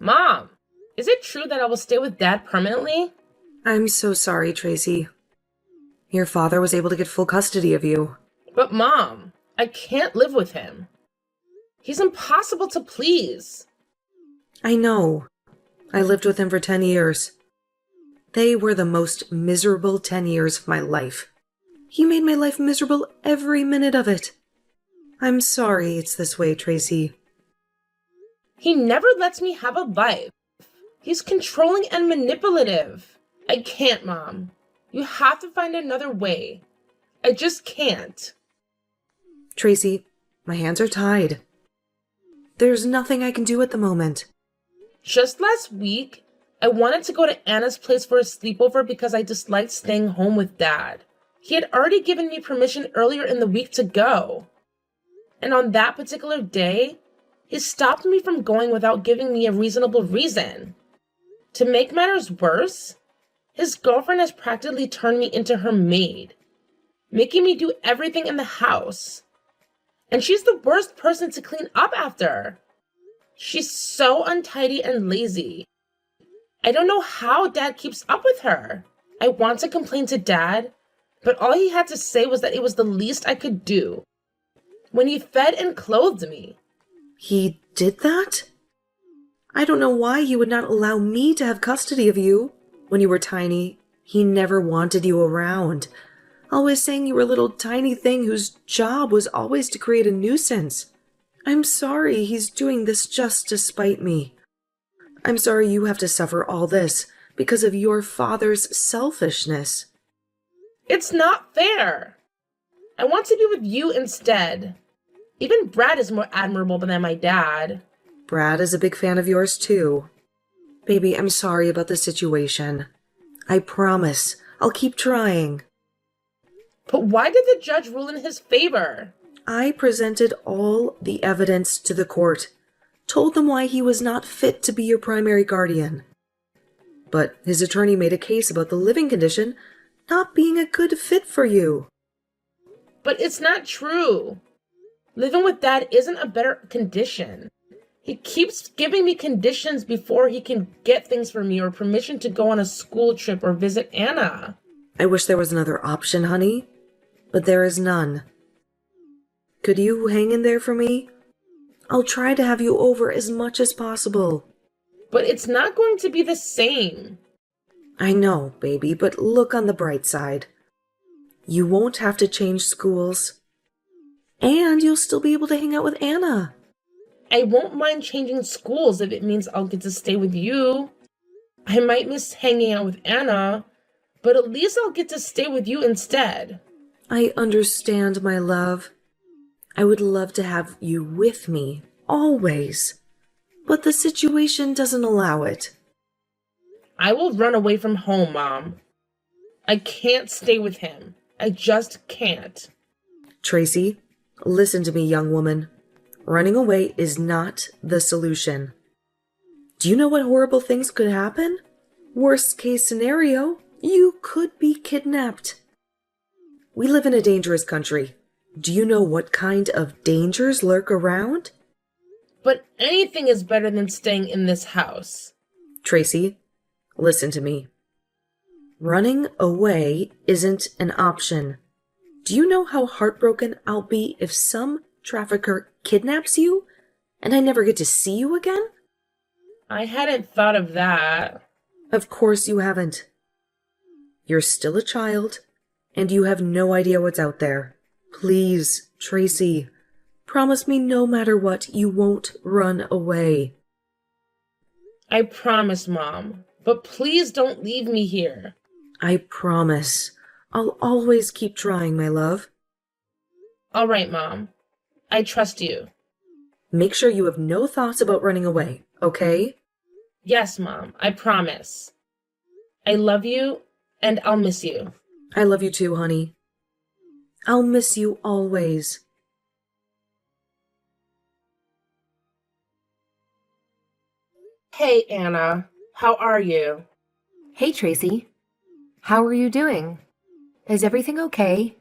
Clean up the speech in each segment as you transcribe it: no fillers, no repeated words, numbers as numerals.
Mom, is it true that I will stay with Dad permanently? I'm so sorry, Tracy. Your father was able to get full custody of you. But Mom, I can't live with him. He's impossible to please. I know. I lived with him for 10 years. They were the most miserable 10 years of my life. He made my life miserable every minute of it. I'm sorry it's this way, Tracy. He never lets me have a life. He's controlling and manipulative. I can't, Mom. You have to find another way. I just can't. Tracy, my hands are tied. There's nothing I can do at the moment. Just last week, I wanted to go to Anna's place for a sleepover because I disliked staying home with Dad. He had already given me permission earlier in the week to go. And on that particular day, he stopped me from going without giving me a reasonable reason. To make matters worse, his girlfriend has practically turned me into her maid, making me do everything in the house. And she's the worst person to clean up after. She's so untidy and lazy. I don't know how Dad keeps up with her. I want to complain to Dad, but all he had to say was that it was the least I could do when he fed and clothed me. He did that? I don't know why he would not allow me to have custody of you. When you were tiny, he never wanted you around, always saying you were a little tiny thing whose job was always to create a nuisance. I'm sorry he's doing this just to spite me. I'm sorry you have to suffer all this because of your father's selfishness. It's not fair. I want to be with you instead. Even Brad is more admirable than my dad. Brad is a big fan of yours too. Baby, I'm sorry about the situation. I promise I'll keep trying. But why did the judge rule in his favor? I presented all the evidence to the court, told them why he was not fit to be your primary guardian. But his attorney made a case about the living condition not being a good fit for you. But it's not true. Living with Dad isn't a better condition. He keeps giving me conditions before he can get things for me or permission to go on a school trip or visit Anna. I wish there was another option, honey, but there is none. Could you hang in there for me? I'll try to have you over as much as possible. But it's not going to be the same. I know, baby, but look on the bright side. You won't have to change schools. And you'll still be able to hang out with Anna. I won't mind changing schools if it means I'll get to stay with you. I might miss hanging out with Anna, but at least I'll get to stay with you instead. I understand, my love. I would love to have you with me, always. But the situation doesn't allow it. I will run away from home, Mom. I can't stay with him. I just can't. Tracy, listen to me, young woman. Running away is not the solution. Do you know what horrible things could happen? Worst case scenario, you could be kidnapped. We live in a dangerous country. Do you know what kind of dangers lurk around? But anything is better than staying in this house. Tracy, listen to me. Running away isn't an option. Do you know how heartbroken I'll be if some trafficker kidnaps you and I never get to see you again? I hadn't thought of that. Of course you haven't. You're still a child, and you have no idea what's out there. Please, Tracy, promise me no matter what, you won't run away. I promise, Mom. But please don't leave me here. I promise. I'll always keep trying, my love. All right, Mom. I trust you. Make sure you have no thoughts about running away, okay? Yes, Mom. I promise. I love you, and I'll miss you. I love you too, honey. I'll miss you always. Hey, Anna. How are you? Hey, Tracy. How are you doing? Is everything okay?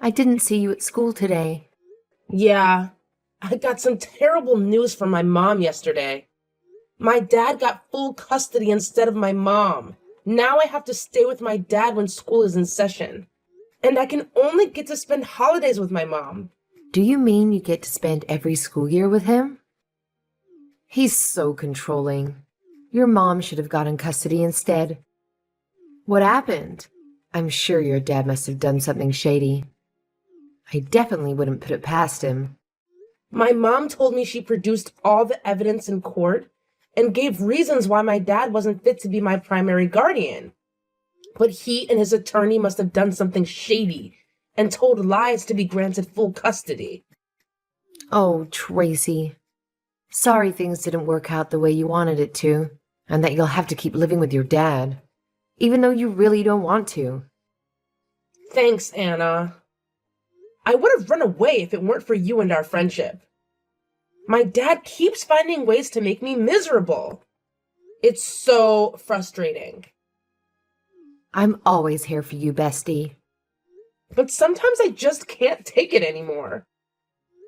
I didn't see you at school today. Yeah. I got some terrible news from my mom yesterday. My dad got full custody instead of my mom. Now I have to stay with my dad when school is in session. And I can only get to spend holidays with my mom. Do you mean you get to spend every school year with him? He's so controlling. Your mom should have gotten custody instead. What happened? I'm sure your dad must have done something shady. I definitely wouldn't put it past him. My mom told me she produced all the evidence in court and gave reasons why my dad wasn't fit to be my primary guardian. But he and his attorney must have done something shady and told lies to be granted full custody. Oh, Tracy. Sorry things didn't work out the way you wanted it to, and that you'll have to keep living with your dad, even though you really don't want to. Thanks, Anna. I would have run away if it weren't for you and our friendship. My dad keeps finding ways to make me miserable. It's so frustrating. I'm always here for you, bestie. But sometimes I just can't take it anymore.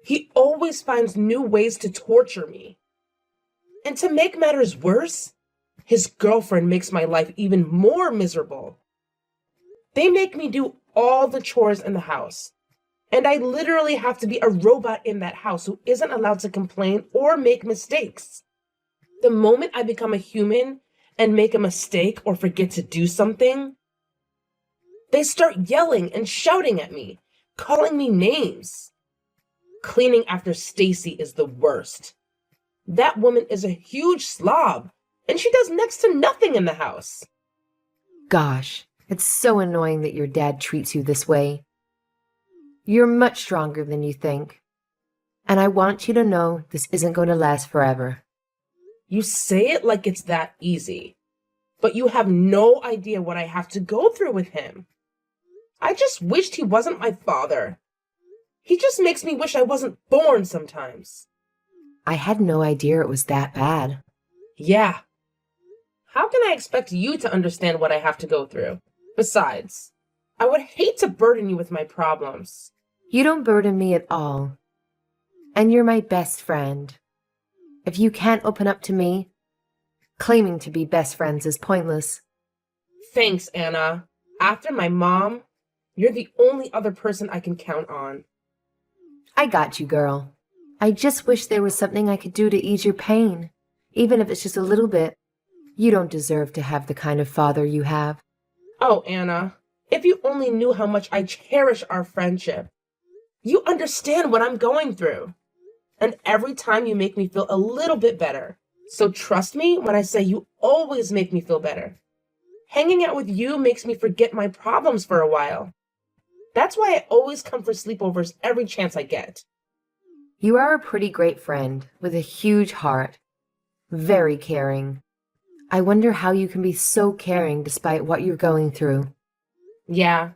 He always finds new ways to torture me. And to make matters worse, his girlfriend makes my life even more miserable. They make me do all the chores in the house. And I literally have to be a robot in that house who isn't allowed to complain or make mistakes. The moment I become a human and make a mistake or forget to do something, they start yelling and shouting at me, calling me names. Cleaning after Stacy is the worst. That woman is a huge slob, and she does next to nothing in the house. Gosh, it's so annoying that your dad treats you this way. You're much stronger than you think. And I want you to know this isn't going to last forever. You say it like it's that easy, but you have no idea what I have to go through with him. I just wished he wasn't my father. He just makes me wish I wasn't born sometimes. I had no idea it was that bad. Yeah. How can I expect you to understand what I have to go through? Besides, I would hate to burden you with my problems. You don't burden me at all. And you're my best friend. If you can't open up to me, claiming to be best friends is pointless. Thanks, Anna. After my mom, you're the only other person I can count on. I got you, girl. I just wish there was something I could do to ease your pain, even if it's just a little bit. You don't deserve to have the kind of father you have. Oh, Anna, if you only knew how much I cherish our friendship. You understand what I'm going through. And every time you make me feel a little bit better. So trust me when I say you always make me feel better. Hanging out with you makes me forget my problems for a while. That's why I always come for sleepovers every chance I get. You are a pretty great friend with a huge heart. Very caring. I wonder how you can be so caring despite what you're going through. Yeah,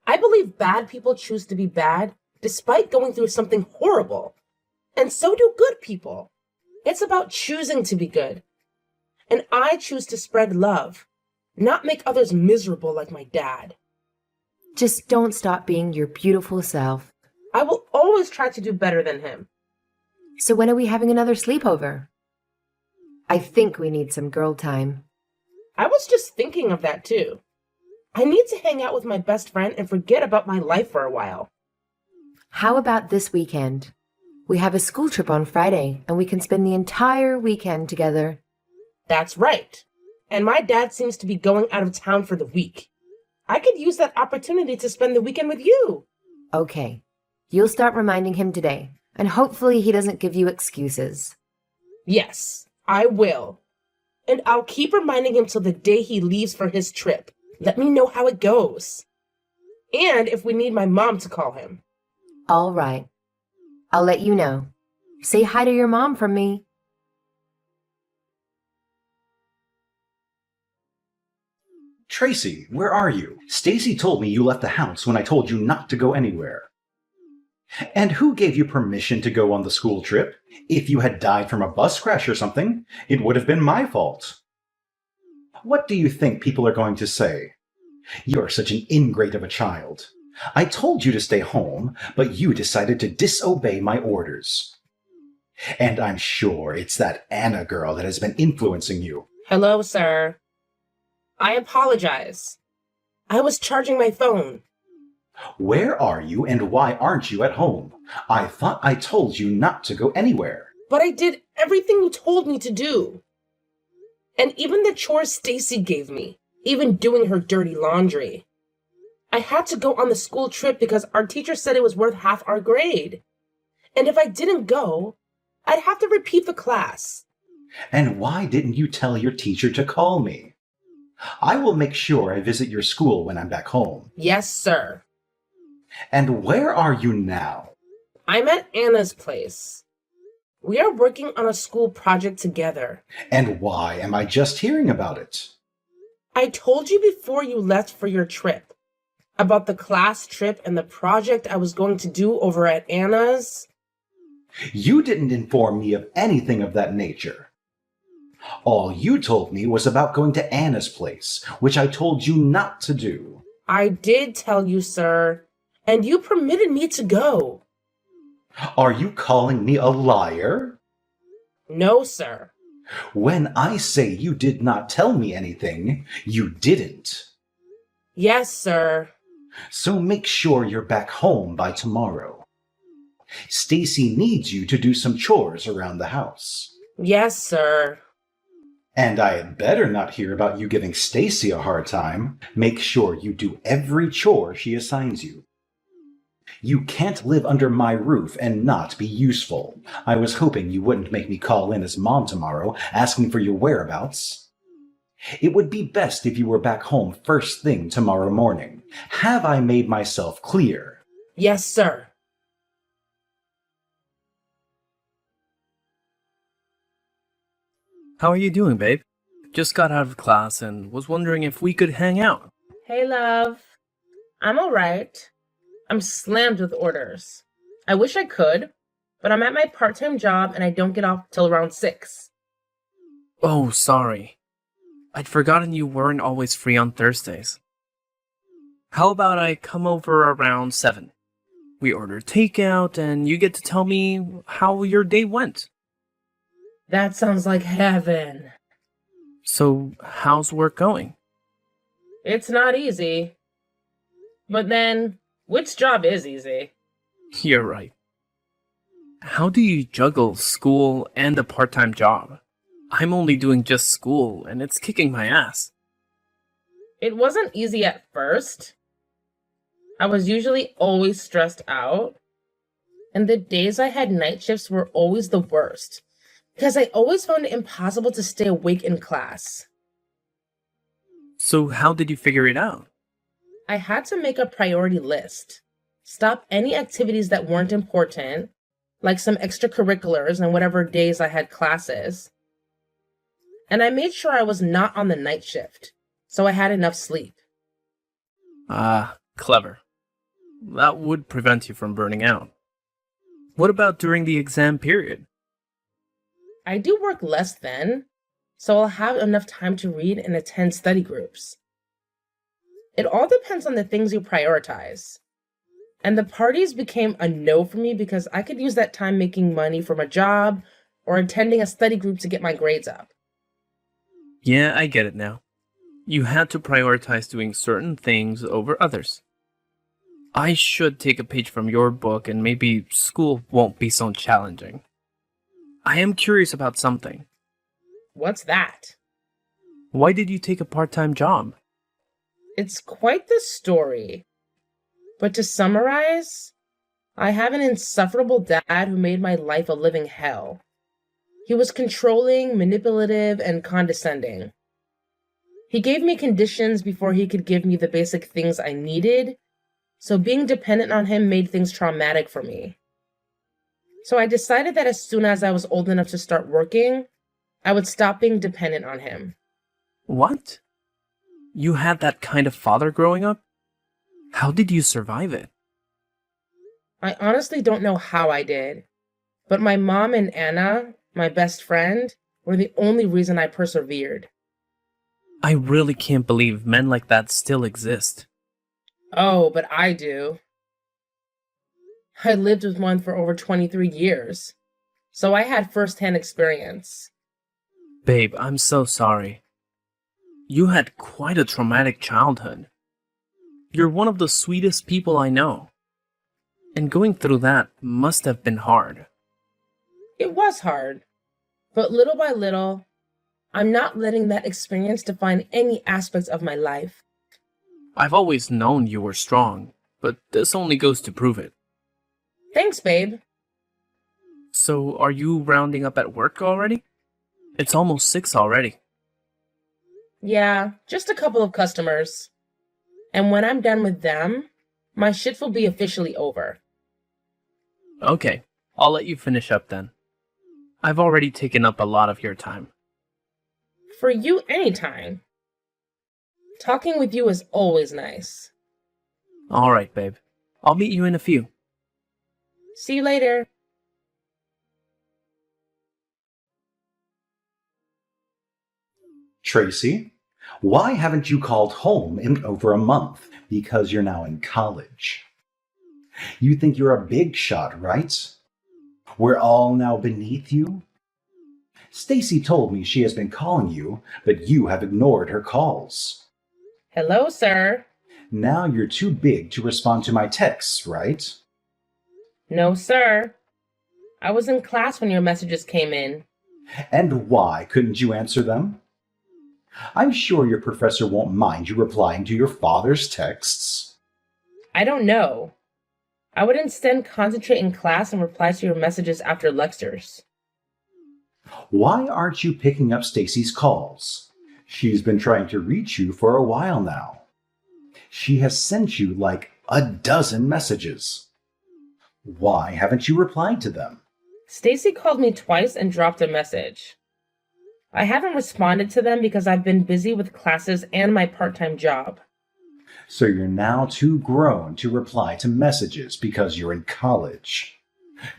I believe bad people choose to be bad despite going through something horrible. And so do good people. It's about choosing to be good. And I choose to spread love, not make others miserable like my dad. Just don't stop being your beautiful self. I will always try to do better than him. So when are we having another sleepover? I think we need some girl time. I was just thinking of that too. I need to hang out with my best friend and forget about my life for a while. How about this weekend? We have a school trip on Friday, and we can spend the entire weekend together. That's right. And my dad seems to be going out of town for the week. I could use that opportunity to spend the weekend with you. Okay. You'll start reminding him today, and hopefully he doesn't give you excuses. Yes, I will. And I'll keep reminding him till the day he leaves for his trip. Let me know how it goes. And if we need my mom to call him. All right. I'll let you know. Say hi to your mom from me. Tracy, where are you? Stacy told me you left the house when I told you not to go anywhere. And who gave you permission to go on the school trip? If you had died from a bus crash or something, it would have been my fault. What do you think people are going to say? You're such an ingrate of a child. I told you to stay home, but you decided to disobey my orders. And I'm sure it's that Anna girl that has been influencing you. Hello, sir. I apologize. I was charging my phone. Where are you and why aren't you at home? I thought I told you not to go anywhere. But I did everything you told me to do. And even the chores Stacy gave me, even doing her dirty laundry. I had to go on the school trip because our teacher said it was worth half our grade. And if I didn't go, I'd have to repeat the class. And why didn't you tell your teacher to call me? I will make sure I visit your school when I'm back home. Yes, sir. And where are you now? I'm at Anna's place. We are working on a school project together. And why am I just hearing about it? I told you before you left for your trip about the class trip and the project I was going to do over at Anna's. You didn't inform me of anything of that nature. All you told me was about going to Anna's place, which I told you not to do. I did tell you, sir, and you permitted me to go. Are you calling me a liar? No, sir. When I say you did not tell me anything, you didn't. Yes, sir. So make sure you're back home by tomorrow. Stacy needs you to do some chores around the house. Yes, sir. And I had better not hear about you giving Stacy a hard time. Make sure you do every chore she assigns you. You can't live under my roof and not be useful. I was hoping you wouldn't make me call in as mom tomorrow, asking for your whereabouts. It would be best if you were back home first thing tomorrow morning. Have I made myself clear? Yes, sir. How are you doing, babe? Just got out of class and was wondering if we could hang out. Hey, love. I'm all right. I'm slammed with orders. I wish I could, but I'm at my part-time job and I don't get off till around 6. Oh, sorry. I'd forgotten you weren't always free on Thursdays. How about I come over around 7? We order takeout and you get to tell me how your day went. That sounds like heaven. So, how's work going? It's not easy. But then, which job is easy? You're right. How do you juggle school and a part-time job? I'm only doing just school, and it's kicking my ass. It wasn't easy at first. I was usually always stressed out. And the days I had night shifts were always the worst, because I always found it impossible to stay awake in class. So how did you figure it out? I had to make a priority list. Stop any activities that weren't important, like some extracurriculars and whatever days I had classes. And I made sure I was not on the night shift, so I had enough sleep. Ah, clever. That would prevent you from burning out. What about during the exam period? I do work less then, so I'll have enough time to read and attend study groups. It all depends on the things you prioritize. And the parties became a no for me because I could use that time making money from a job or attending a study group to get my grades up. Yeah, I get it now. You had to prioritize doing certain things over others. I should take a page from your book and maybe school won't be so challenging. I am curious about something. What's that? Why did you take a part-time job? It's quite the story. But to summarize, I have an insufferable dad who made my life a living hell. He was controlling, manipulative, and condescending. He gave me conditions before he could give me the basic things I needed, so being dependent on him made things traumatic for me. So I decided that as soon as I was old enough to start working, I would stop being dependent on him. What? You had that kind of father growing up? How did you survive it? I honestly don't know how I did, but my mom and Anna, my best friend, were the only reason I persevered. I really can't believe men like that still exist. Oh, but I do. I lived with one for over 23 years. so I had first-hand experience. Babe, I'm so sorry. You had quite a traumatic childhood. You're one of the sweetest people I know. And going through that must have been hard. It was hard, but little by little, I'm not letting that experience define any aspects of my life. I've always known you were strong, but this only goes to prove it. Thanks, babe. So, are you rounding up at work already? It's almost 6 already. Yeah, just a couple of customers. And when I'm done with them, my shift will be officially over. Okay, I'll let you finish up then. I've already taken up a lot of your time. For you, anytime. Talking with you is always nice. Alright, babe. I'll meet you in a few. See you later. Tracy, why haven't you called home in over a month? Because you're now in college. You think you're a big shot, right? We're all now beneath you? Stacy told me she has been calling you, but you have ignored her calls. Hello, sir. Now you're too big to respond to my texts, right? No, sir. I was in class when your messages came in. And why couldn't you answer them? I'm sure your professor won't mind you replying to your father's texts. I don't know. I would instead concentrate in class and reply to your messages after lectures. Why aren't you picking up Stacy's calls? She's been trying to reach you for a while now. She has sent you like a dozen messages. Why haven't you replied to them? Stacy called me twice and dropped a message. I haven't responded to them because I've been busy with classes and my part-time job. So you're now too grown to reply to messages because you're in college.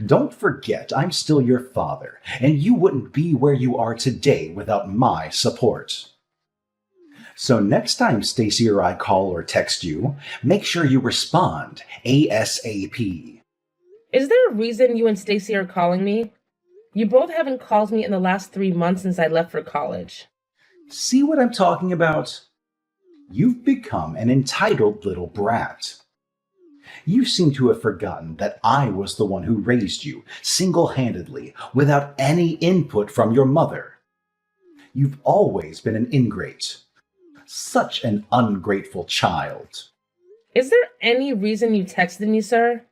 Don't forget, I'm still your father, and you wouldn't be where you are today without my support. So next time Stacy or I call or text you, make sure you respond ASAP. Is there a reason you and Stacy are calling me? You both haven't called me in the last 3 months since I left for college. See what I'm talking about? You've become an entitled little brat. You seem to have forgotten that I was the one who raised you single-handedly without any input from your mother. You've always been an ingrate. Such an ungrateful child. Is there any reason you texted me, sir?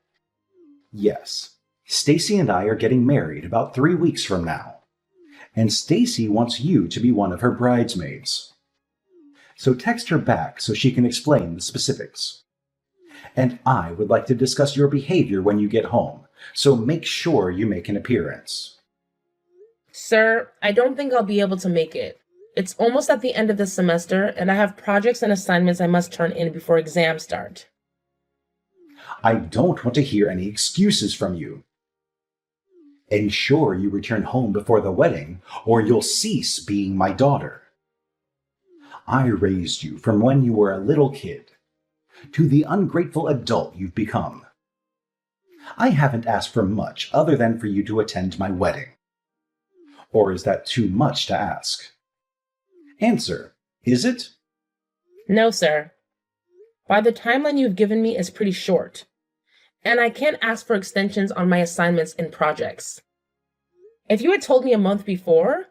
Yes, Stacy and I are getting married about 3 weeks from now. And Stacy wants you to be one of her bridesmaids. So text her back so she can explain the specifics. And I would like to discuss your behavior when you get home, so make sure you make an appearance. Sir, I don't think I'll be able to make it. It's almost at the end of the semester, and I have projects and assignments I must turn in before exams start. I don't want to hear any excuses from you. Ensure you return home before the wedding, or you'll cease being my daughter. I raised you from when you were a little kid to the ungrateful adult you've become. I haven't asked for much other than for you to attend my wedding. Or is that too much to ask? Answer, is it? No, sir. By the timeline you've given me is pretty short, and I can't ask for extensions on my assignments and projects. If you had told me a month before,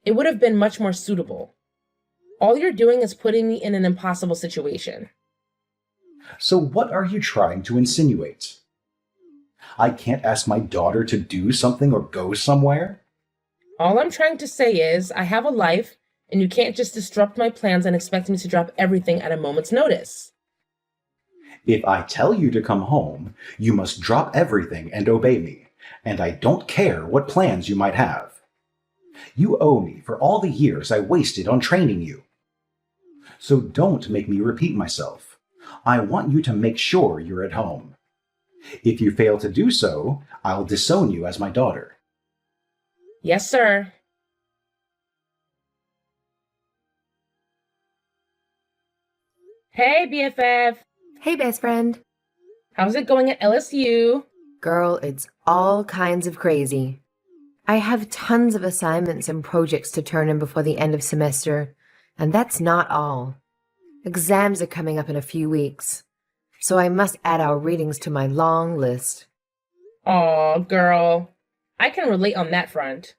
it would have been much more suitable. All you're doing is putting me in an impossible situation. So what are you trying to insinuate? I can't ask my daughter to do something or go somewhere? All I'm trying to say is I have a life, and you can't just disrupt my plans and expect me to drop everything at a moment's notice. If I tell you to come home, you must drop everything and obey me, and I don't care what plans you might have. You owe me for all the years I wasted on training you. So don't make me repeat myself. I want you to make sure you're at home. If you fail to do so, I'll disown you as my daughter. Yes, sir. Hey, BFF. Hey, best friend. How's it going at LSU? Girl, it's all kinds of crazy. I have tons of assignments and projects to turn in before the end of semester, and that's not all. Exams are coming up in a few weeks, so I must add our readings to my long list. Aw, girl. I can relate on that front.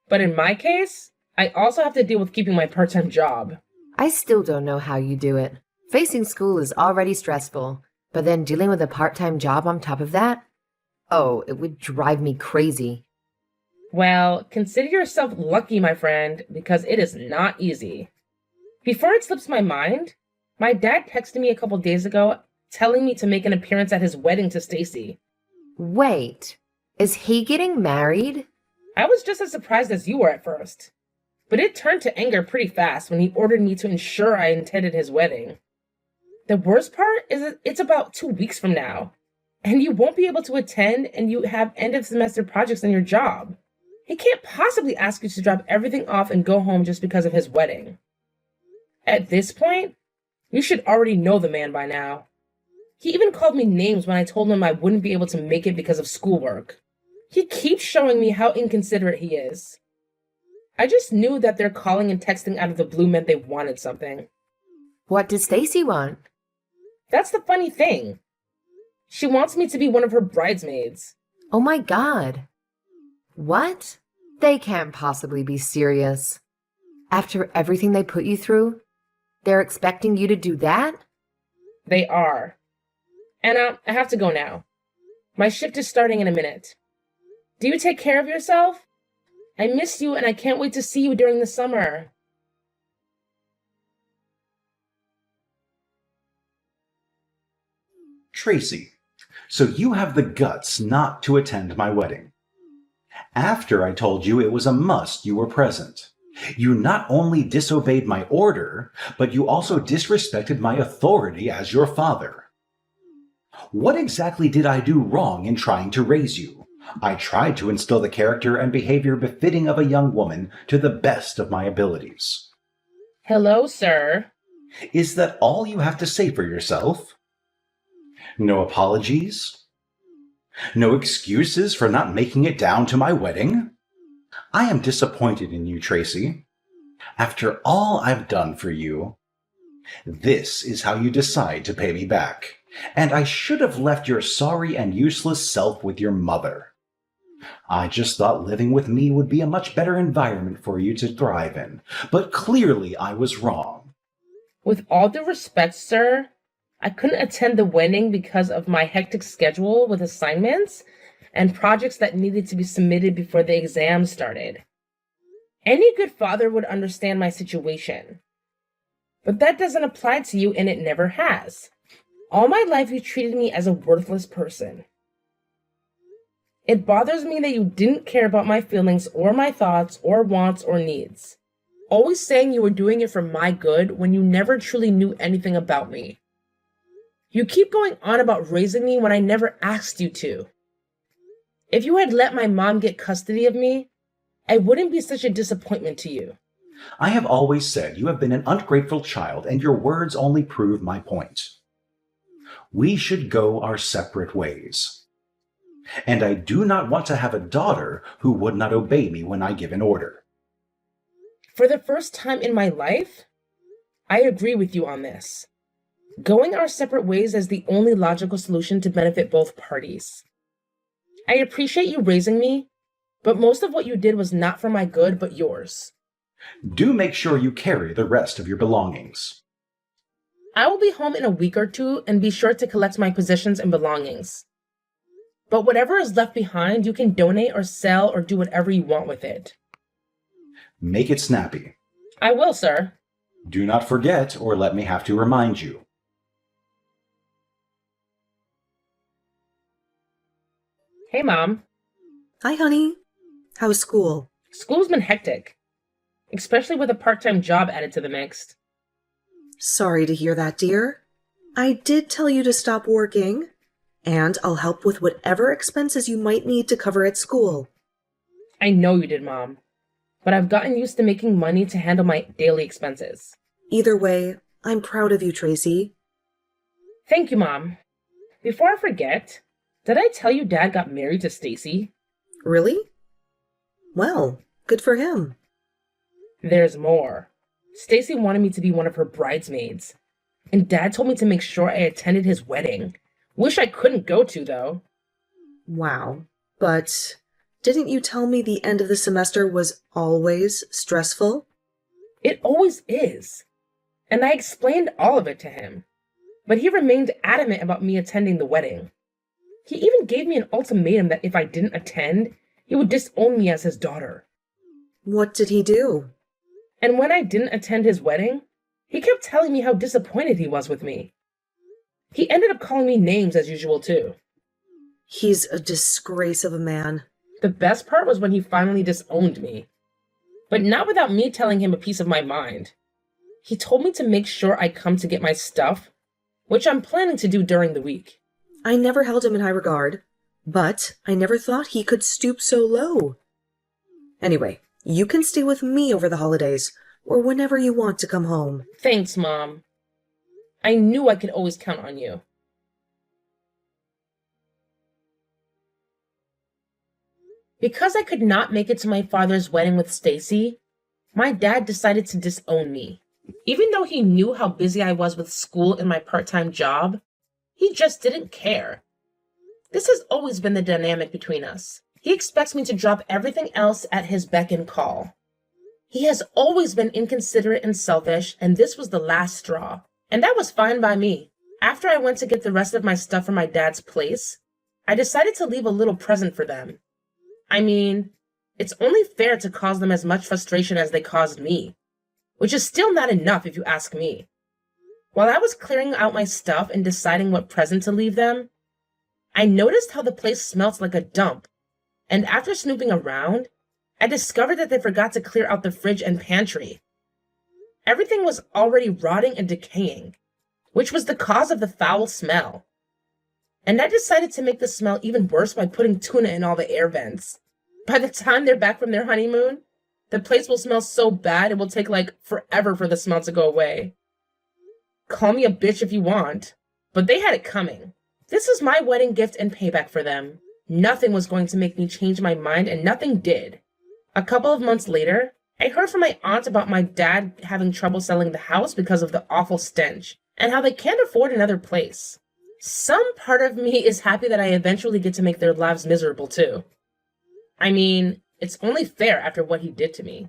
But in my case, I also have to deal with keeping my part-time job. I still don't know how you do it. Facing school is already stressful, but then dealing with a part-time job on top of that? Oh, it would drive me crazy. Well, consider yourself lucky, my friend, because it is not easy. Before it slips my mind, my dad texted me a couple days ago telling me to make an appearance at his wedding to Stacy. Wait, is he getting married? I was just as surprised as you were at first, but it turned to anger pretty fast when he ordered me to ensure I attended his wedding. The worst part is that it's about 2 weeks from now, and you won't be able to attend and you have end-of-semester projects on your job. He can't possibly ask you to drop everything off and go home just because of his wedding. At this point, you should already know the man by now. He even called me names when I told him I wouldn't be able to make it because of schoolwork. He keeps showing me how inconsiderate he is. I just knew that their calling and texting out of the blue meant they wanted something. What does Stacy want? That's the funny thing. She wants me to be one of her bridesmaids. Oh my God. What? They can't possibly be serious. After everything they put you through, they're expecting you to do that? They are. Anna, I have to go now. My shift is starting in a minute. Do you take care of yourself? I miss you and I can't wait to see you during the summer. Tracy, so you have the guts not to attend my wedding. After I told you it was a must you were present. You not only disobeyed my order, but you also disrespected my authority as your father. What exactly did I do wrong in trying to raise you? I tried to instill the character and behavior befitting of a young woman to the best of my abilities. Hello, sir. Is that all you have to say for yourself? No apologies? No excuses for not making it down to my wedding? I am disappointed in you, Tracy. After all I've done for you, this is how you decide to pay me back. And I should have left your sorry and useless self with your mother. I just thought living with me would be a much better environment for you to thrive in, but clearly I was wrong. With all due respect, sir, I couldn't attend the wedding because of my hectic schedule with assignments and projects that needed to be submitted before the exam started. Any good father would understand my situation. But that doesn't apply to you, and it never has. All my life you treated me as a worthless person. It bothers me that you didn't care about my feelings or my thoughts or wants or needs. Always saying you were doing it for my good when you never truly knew anything about me. You keep going on about raising me when I never asked you to. If you had let my mom get custody of me, I wouldn't be such a disappointment to you. I have always said you have been an ungrateful child, and your words only prove my point. We should go our separate ways. And I do not want to have a daughter who would not obey me when I give an order. For the first time in my life, I agree with you on this. Going our separate ways is the only logical solution to benefit both parties. I appreciate you raising me, but most of what you did was not for my good, but yours. Do make sure you carry the rest of your belongings. I will be home in a week or two and be sure to collect my possessions and belongings. But whatever is left behind, you can donate or sell or do whatever you want with it. Make it snappy. I will, sir. Do not forget, or let me have to remind you. Hey, Mom. Hi, honey. How's school? School's been hectic, especially with a part-time job added to the mix. Sorry to hear that, dear. I did tell you to stop working, and I'll help with whatever expenses you might need to cover at school. I know you did, Mom, but I've gotten used to making money to handle my daily expenses. Either way, I'm proud of you, Tracy. Thank you, Mom. Before I forget, did I tell you Dad got married to Stacy? Really? Well, good for him. There's more. Stacy wanted me to be one of her bridesmaids, and Dad told me to make sure I attended his wedding. Wish I couldn't go to, though. Wow. But didn't you tell me the end of the semester was always stressful? It always is. And I explained all of it to him. But he remained adamant about me attending the wedding. He even gave me an ultimatum that if I didn't attend, he would disown me as his daughter. What did he do? And when I didn't attend his wedding, he kept telling me how disappointed he was with me. He ended up calling me names as usual, too. He's a disgrace of a man. The best part was when he finally disowned me. But not without me telling him a piece of my mind. He told me to make sure I come to get my stuff, which I'm planning to do during the week. I never held him in high regard, but I never thought he could stoop so low. Anyway, you can stay with me over the holidays, or whenever you want to come home. Thanks, Mom. I knew I could always count on you. Because I could not make it to my father's wedding with Stacy, my dad decided to disown me. Even though he knew how busy I was with school and my part-time job, he just didn't care. This has always been the dynamic between us. He expects me to drop everything else at his beck and call. He has always been inconsiderate and selfish, and this was the last straw. And that was fine by me. After I went to get the rest of my stuff from my dad's place, I decided to leave a little present for them. I mean, it's only fair to cause them as much frustration as they caused me, which is still not enough if you ask me. While I was clearing out my stuff and deciding what present to leave them, I noticed how the place smelt like a dump, and after snooping around, I discovered that they forgot to clear out the fridge and pantry. Everything was already rotting and decaying, which was the cause of the foul smell. And I decided to make the smell even worse by putting tuna in all the air vents. By the time they're back from their honeymoon, the place will smell so bad it will take forever for the smell to go away. Call me a bitch if you want, but they had it coming. This is my wedding gift and payback for them. Nothing was going to make me change my mind, and nothing did. A couple of months later, I heard from my aunt about my dad having trouble selling the house because of the awful stench, and how they can't afford another place. Some part of me is happy that I eventually get to make their lives miserable too. I mean, it's only fair after what he did to me.